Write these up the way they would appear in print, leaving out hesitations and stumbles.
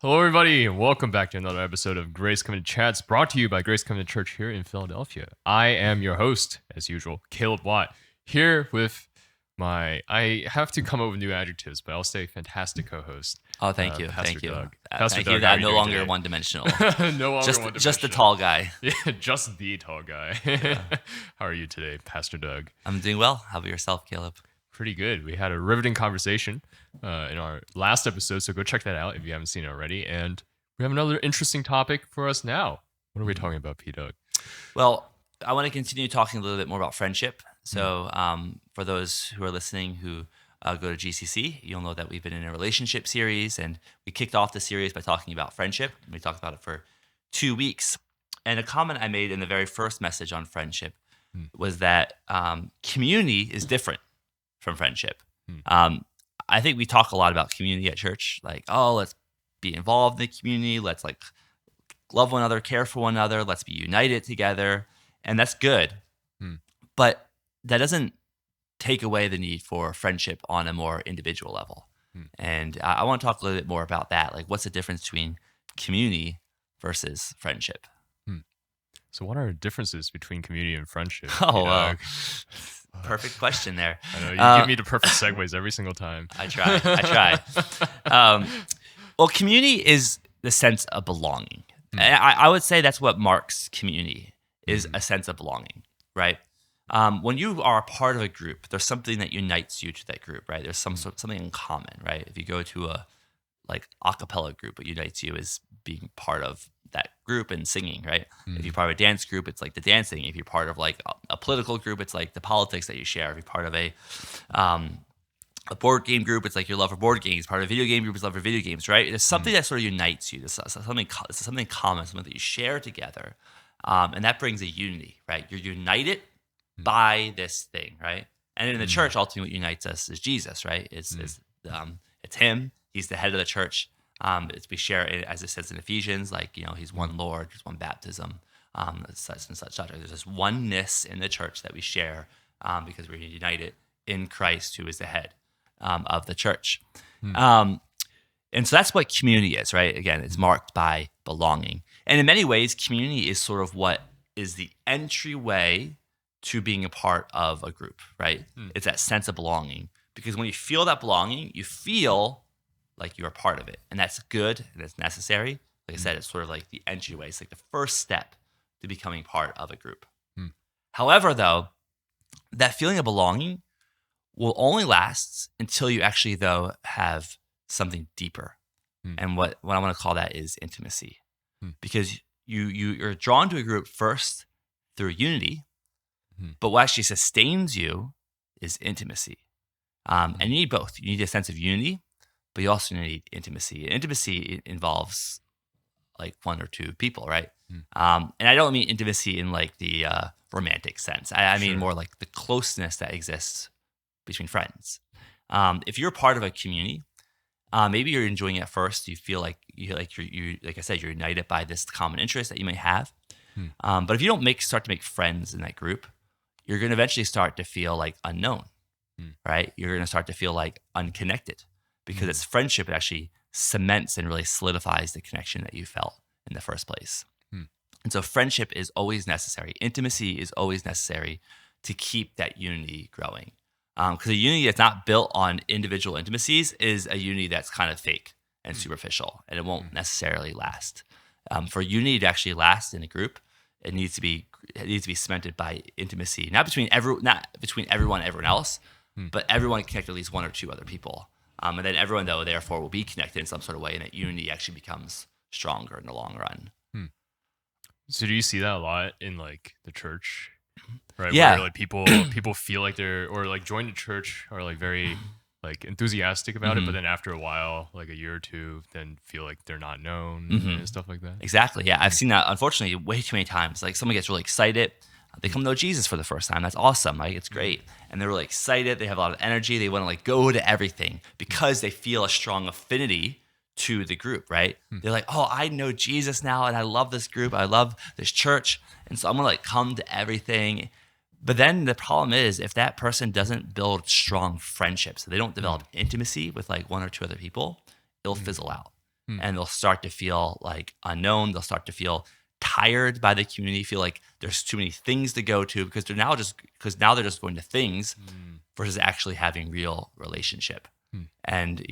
Hello, everybody, and welcome back to another episode of Grace Covenant Chats, brought to you by Grace Covenant Church here in Philadelphia. I am your host, as usual, Caleb Watt, here with I have to come up with new adjectives, but I'll say fantastic co-host. Oh, thank you. Pastor Thank you. Doug. Pastor Thank Doug, you. how are That you no doing longer today? one-dimensional. No longer just one-dimensional. the tall guy. Yeah, just the tall guy. How are you today, Pastor Doug? I'm doing well. How about yourself, Caleb? Pretty good. We had a riveting conversation in our last episode, so go check that out if you haven't seen it already. And we have another interesting topic for us now. What are we talking about, P. Doug? Well, I want to continue talking a little bit more about friendship. So for those who are listening who go to GCC, you'll know that we've been in a relationship series, and we kicked off the series by talking about friendship. We talked about it for 2 weeks. And a comment I made in the very first message on friendship was that community is different from friendship. I think we talk a lot about community at church, like, oh, let's be involved in the community. Let's like love one another, care for one another. Let's be united together. And that's good. But that doesn't take away the need for friendship on a more individual level. And I want to talk a little bit more about that. Like, what's the difference between community versus friendship? So what are the differences between community and friendship? Oh, well, perfect question there. I know, you give me the perfect segues every single time. I try. Well, community is the sense of belonging. And I would say that's what marks community, is a sense of belonging, right? When you are a part of a group, there's something that unites you to that group, right? There's something in common, right? If you go to a cappella group, what unites you is being part of that group and singing, right? If you're part of a dance group, it's like the dancing. If you're part of like a political group, it's like the politics that you share. If you're part of a board game group, it's like your love for board games. Part of a video game group is love for video games, right? There's something that sort of unites you. There's something common, something that you share together, and that brings a unity, right? You're united by this thing, right? And in the church, ultimately, what unites us is Jesus, right? It's Him. He's the head of the church. We share it, as it says in Ephesians, like, He's one Lord, there's one baptism, such and such. There's this oneness in the church that we share because we're united in Christ, who is the head of the church. And so that's what community is, right? Again, it's marked by belonging. And in many ways, community is sort of what is the entryway to being a part of a group, right? It's that sense of belonging. Because when you feel that belonging, you feel like you're a part of it. And that's good and it's necessary. Like I said, it's sort of like the entryway. It's like the first step to becoming part of a group. However, though, that feeling of belonging will only last until you actually, though, have something deeper. And what I want to call that is intimacy. Because you're drawn to a group first through unity, but what actually sustains you is intimacy. And you need both. You need a sense of unity, but you also need intimacy. Intimacy involves like one or two people, right? And I don't mean intimacy in like the romantic sense. I mean more like the closeness that exists between friends. If you're part of a community, maybe you're enjoying it at first. You feel like you're like I said, you're united by this common interest that you may have. But if you don't start to make friends in that group, you're going to eventually start to feel like unknown, right? You're going to start to feel like unconnected because it's friendship that actually cements and really solidifies the connection that you felt in the first place. And so friendship is always necessary. Intimacy is always necessary to keep that unity growing. Because a unity that's not built on individual intimacies is a unity that's kind of fake and superficial, and it won't necessarily last. For unity to actually last in a group, it needs to be cemented by intimacy, not between everyone and everyone else, but everyone connected at least one or two other people, and then everyone though therefore will be connected in some sort of way, and that unity actually becomes stronger in the long run. So do you see that a lot in like the church? Right? Yeah. Where like people feel like they're or like join the church are like very like enthusiastic about it, but then after a while, like a year or two, then feel like they're not known and stuff like that. Exactly. Yeah, I've seen that unfortunately way too many times. Like someone gets really excited, they come to know Jesus for the first time. That's awesome. Like it's great, and they're really excited. They have a lot of energy. They want to like go to everything because they feel a strong affinity to the group. Right? They're like, oh, I know Jesus now, and I love this group. I love this church, and so I'm gonna like come to everything. But then the problem is if that person doesn't build strong friendships, so they don't develop intimacy with like one or two other people, it'll fizzle out. and they'll start to feel like unknown. They'll start to feel tired by the community, feel like there's too many things to go to because now they're just going to things versus actually having real relationship. And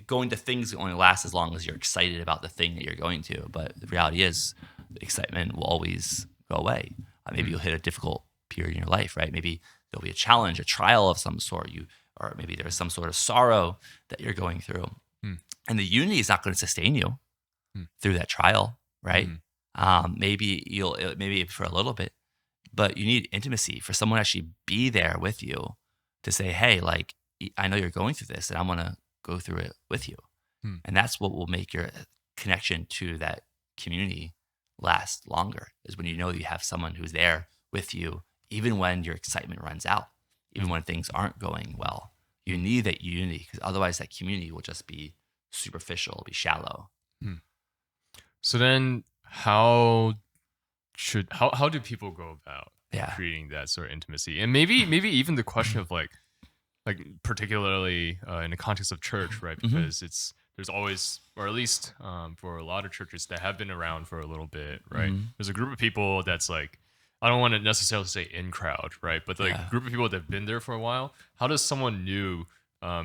going to things only lasts as long as you're excited about the thing that you're going to. But the reality is, the excitement will always go away. Maybe you'll hit a difficult period in your life, right? Maybe there'll be a challenge, a trial of some sort. Or maybe there's some sort of sorrow that you're going through, and the unity is not going to sustain you through that trial, right? Maybe for a little bit, but you need intimacy for someone to actually be there with you to say, hey, like, I know you're going through this and I'm going to go through it with you. And that's what will make your connection to that community last longer, is when you know you have someone who's there with you, even when your excitement runs out, even when things aren't going well. You need that unity, because otherwise that community will just be superficial, be shallow. So then how do people go about creating that sort of intimacy? And maybe even the question of like particularly in the context of church, right? Because there's always, or at least for a lot of churches that have been around for a little bit, right? There's a group of people that's like, I don't want to necessarily say in crowd, right? But like a group of people that have been there for a while. How does someone new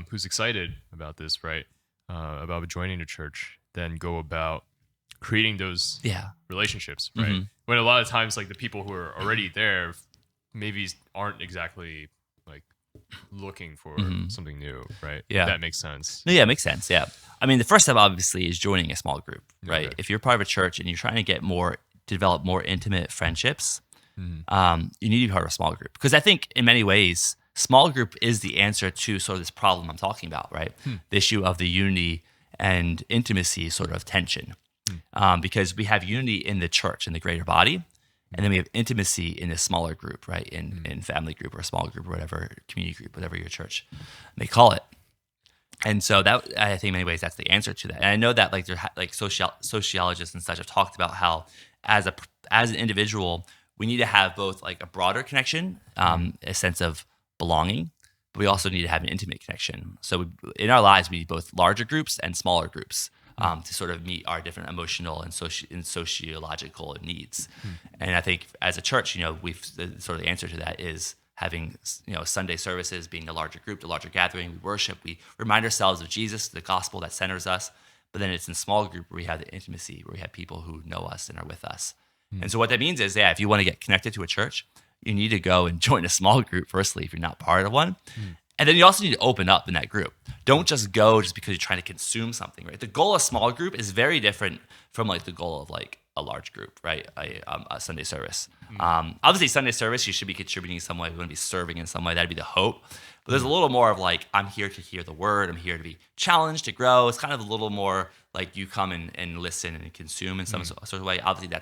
who's excited about this, right? About joining the church, then go about creating those relationships, right? When a lot of times, like, the people who are already there maybe aren't exactly like looking for something new, right? Yeah. If that makes sense. Yeah, it makes sense. Yeah. I mean, the first step obviously is joining a small group, right? Okay. If you're part of a church and you're trying to develop more intimate friendships, you need to be part of a small group. Because I think in many ways, small group is the answer to sort of this problem I'm talking about, right? The issue of the unity and intimacy sort of tension. Because we have unity in the church, in the greater body, and then we have intimacy in a smaller group, right? In family group or a small group or whatever, community group, whatever your church may call it. And so that, I think in many ways, that's the answer to that. And I know that sociologists and such have talked about how as an individual, we need to have both like a broader connection, a sense of belonging, but we also need to have an intimate connection. So in our lives, we need both larger groups and smaller groups to sort of meet our different emotional and sociological needs. And I think as a church, sort of the answer to that is having, Sunday services being the larger group, the larger gathering. We worship, we remind ourselves of Jesus, the gospel that centers us. But then it's in small group where we have the intimacy, where we have people who know us and are with us. And so what that means is, if you want to get connected to a church, you need to go and join a small group, firstly, if you're not part of one. And then you also need to open up in that group. Don't just go just because you're trying to consume something, right? The goal of a small group is very different from like the goal of like a large group, right? A Sunday service. Obviously, Sunday service, you should be contributing in some way. You want to be serving in some way. That'd be the hope. But there's a little more of like, I'm here to hear the word. I'm here to be challenged, to grow. It's kind of a little more like you come and listen and consume in some sort of way. Obviously,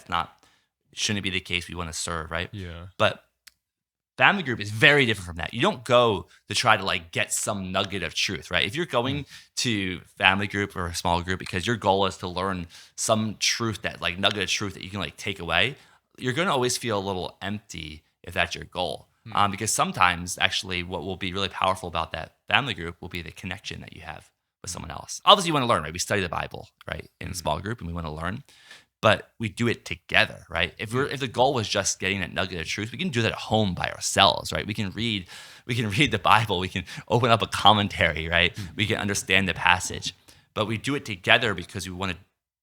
shouldn't be the case. We want to serve, right? Yeah. But family group is very different from that. You don't go to try to like get some nugget of truth, right? If you're going to family group or a small group because your goal is to learn some truth, that like nugget of truth that you can like take away, you're going to always feel a little empty if that's your goal. Because sometimes actually what will be really powerful about that family group will be the connection that you have with someone else. Obviously you want to learn, right? We study the Bible, right? In a small group, and we want to learn. But we do it together, right? If the goal was just getting that nugget of truth, we can do that at home by ourselves, right? We can read the Bible, we can open up a commentary, right? We can understand the passage. But we do it together because we want to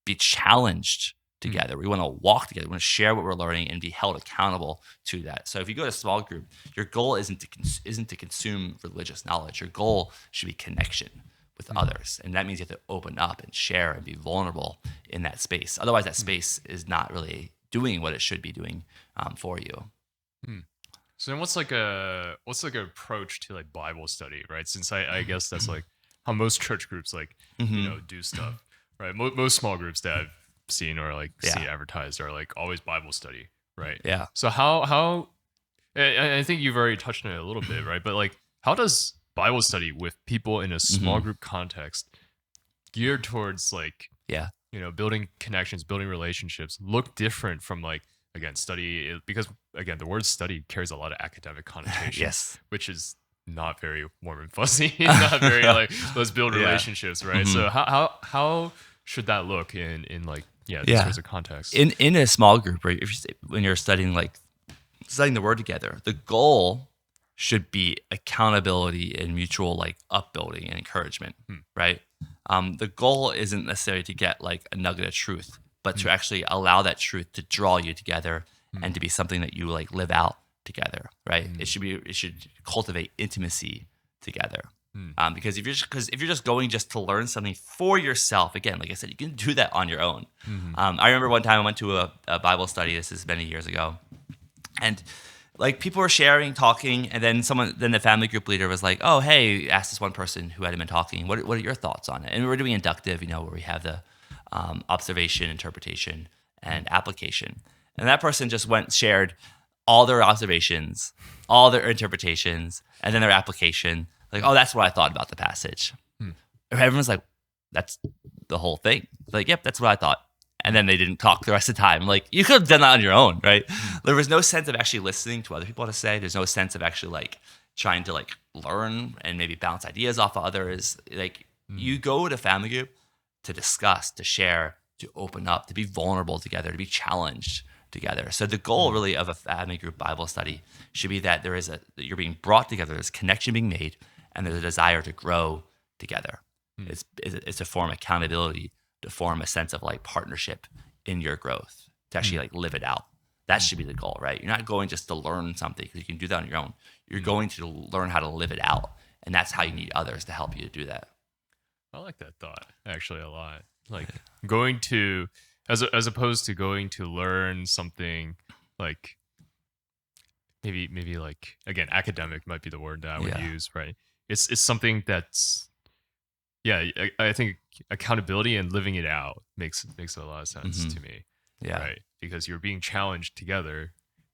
be challenged together. We want to walk together. We want to share what we're learning and be held accountable to that. So if you go to a small group, your goal isn't to consume religious knowledge. Your goal should be connection with others. And that means you have to open up and share and be vulnerable in that space. Otherwise, that space is not really doing what it should be doing for you. So then what's like a approach to like Bible study, right? Since I guess that's like how most church groups like, do stuff, right? Most small groups that I've seen or like see advertised are like always Bible study, right? Yeah. So how I think you've already touched on it a little bit, right? But like, how does Bible study with people in a small group context geared towards like, building connections, building relationships look different from like, again, study, because again, the word study carries a lot of academic connotations, which is not very warm and fuzzy, not very like, let's build relationships, right? So how should that look in like these Yeah. sorts of contexts? In a small group, right? When you're studying the word together, the goal should be accountability and mutual like upbuilding and encouragement, right? The goal isn't necessarily to get like a nugget of truth, but to actually allow that truth to draw you together and to be something that you like live out together, right? It should cultivate intimacy together. Because if you're just going just to learn something for yourself, again, like I said, you can do that on your own. I remember one time I went to a Bible study. This is many years ago, and like people were sharing, talking, and then the family group leader was like, "Oh, hey," asked this one person who hadn't been talking, "What are your thoughts on it?" And we were doing inductive, where we have the observation, interpretation, and application. And that person just shared all their observations, all their interpretations, and then their application. Like, oh, that's what I thought about the passage. Everyone's like, that's the whole thing. Like, yep, that's what I thought. And then they didn't talk the rest of the time. Like, you could have done that on your own, right? There was no sense of actually listening to what other people had to say. There's no sense of actually like trying to like learn and maybe bounce ideas off of others. Like, you go to family group to discuss, to share, to open up, to be vulnerable together, to be challenged together. So the goal really of a family group Bible study should be that you're being brought together, there's connection being made, and there's a desire to grow together. It's to form accountability, to form a sense of like partnership in your growth, to actually like live it out. That should be the goal, right? You're not going just to learn something because you can do that on your own. You're going to learn how to live it out, and that's how you need others to help you to do that. I like that thought actually a lot. Like going to, as opposed to going to learn something like maybe like, again, academic might be the word that I would use, right? It's something that's, I think accountability and living it out makes a lot of sense to me. Yeah. Right. Because you're being challenged together,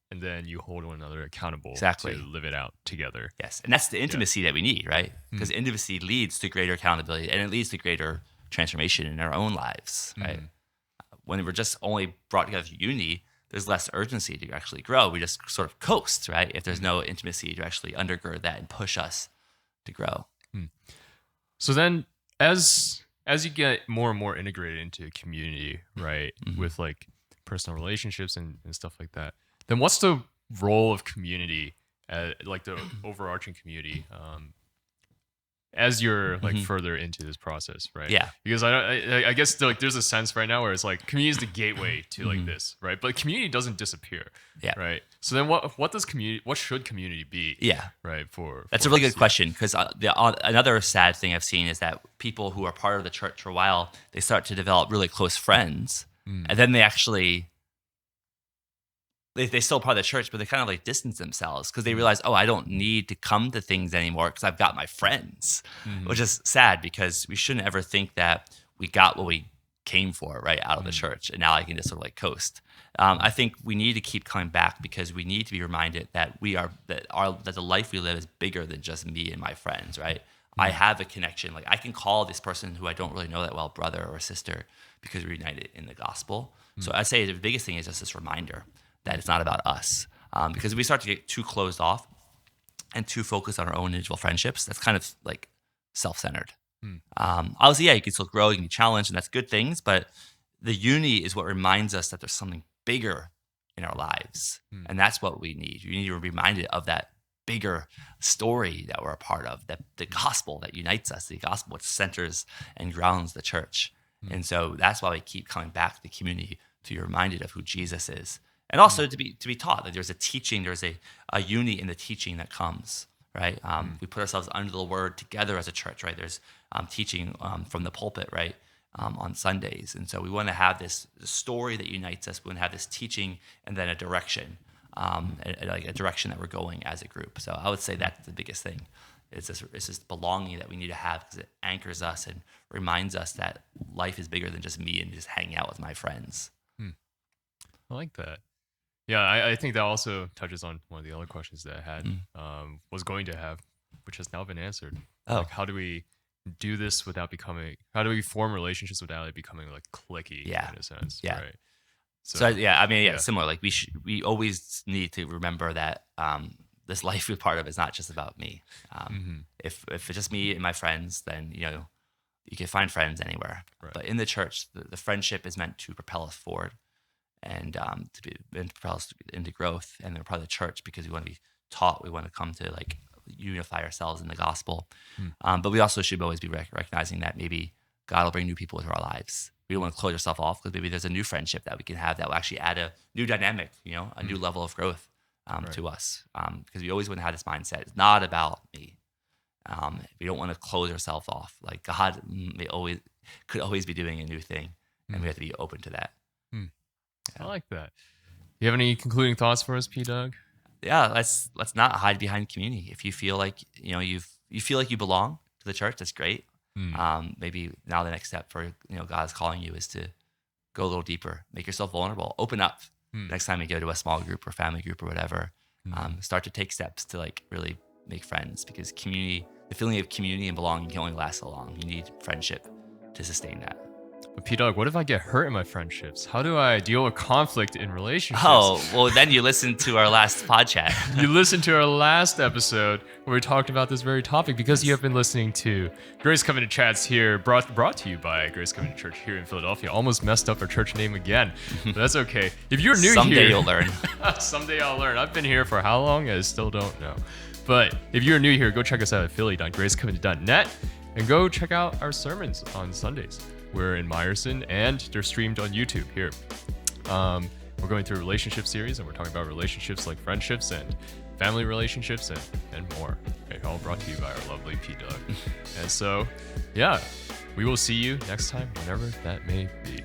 and then you hold one another accountable Exactly. to live it out together. Yes. And that's the intimacy that we need, right? Because intimacy leads to greater accountability, and it leads to greater transformation in our own lives, right? When we're just only brought together through unity, there's less urgency to actually grow. We just sort of coast, right? If there's no intimacy to actually undergird that and push us to grow. So then as you get more and more integrated into a community, right, with like personal relationships and stuff like that, then what's the role of community, like the overarching community, as you're like further into this process, right? Yeah. Because I guess like there's a sense right now where it's like community is the gateway to like this, right? But community doesn't disappear, right? So then what should community be? Yeah. Right. That's a really good question, because another sad thing I've seen is that people who are part of the church for a while, they start to develop really close friends, and then they actually they still part of the church, but they kind of like distance themselves because they realize, oh, I don't need to come to things anymore because I've got my friends, which is sad, because we shouldn't ever think that we got what we came for right out of the church, and now I can just sort of like coast. I think we need to keep coming back, because we need to be reminded that that the life we live is bigger than just me and my friends, right? I have a connection. Like, I can call this person who I don't really know that well brother or sister, because we're united in the gospel. So I'd say the biggest thing is just this reminder that it's not about us. Because if we start to get too closed off and too focused on our own individual friendships, that's kind of like self-centered. Obviously, you can still grow, you can be challenged, and that's good things, but the unity is what reminds us that there's something bigger in our lives. And that's what we need. You need to be reminded of that bigger story that we're a part of, that the gospel that unites us, the gospel which centers and grounds the church. And so that's why we keep coming back to the community, to be reminded of who Jesus is. And also to be taught that there's a teaching, there's a unity in the teaching that comes, right? We put ourselves under the word together as a church, right? There's teaching from the pulpit, right, on Sundays. And so we want to have this story that unites us. We want to have this teaching and then a direction, like a direction that we're going as a group. So I would say that's the biggest thing. It's this belonging that we need to have, because it anchors us and reminds us that life is bigger than just me and just hanging out with my friends. I like that. Yeah, I think that also touches on one of the other questions that I had, was going to have, which has now been answered. Oh. Like, how do we do this how do we form relationships without it becoming like cliquey in a sense? Yeah. Right. Similar. Like we always need to remember that this life we're part of is not just about me. If it's just me and my friends, then you can find friends anywhere. Right. But in the church, the friendship is meant to propel us forward and and propel us into growth. And we're part of the church because we want to be taught. We want to come to like unify ourselves in the gospel. But we also should always be recognizing that maybe God will bring new people into our lives. We don't want to close ourselves off because maybe there's a new friendship that we can have that will actually add a new dynamic, a new level of growth to us. Because we always want to have this mindset. It's not about me. We don't want to close ourselves off. Like God could always be doing a new thing, and we have to be open to that. Yeah. I like that. You have any concluding thoughts for us, P. Doug? Yeah, let's not hide behind community. If you feel like you feel like you belong to the church, that's great. Maybe now the next step for God's calling you is to go a little deeper, make yourself vulnerable, open up. Next time you go to a small group or family group or whatever, start to take steps to like really make friends, because the feeling of community and belonging can only last so long. You need friendship to sustain that. But P-Dog, what if I get hurt in my friendships? How do I deal with conflict in relationships? Oh, well, then you listen to our last pod chat. You listened to our last episode where we talked about this very topic, because you have been listening to Grace Covenant Chats here, brought to you by Grace Covenant Church here in Philadelphia. Almost messed up our church name again, but that's okay. If you're new Someday here... you'll learn. Someday I'll learn. I've been here for how long? I still don't know. But if you're new here, go check us out at philly.gracecovenant.net and go check out our sermons on Sundays. We're in Meyerson, and they're streamed on YouTube here. We're going through a relationship series, and we're talking about relationships like friendships and family relationships and more. Okay, all brought to you by our lovely P-Dog. And so, yeah, we will see you next time, whenever that may be.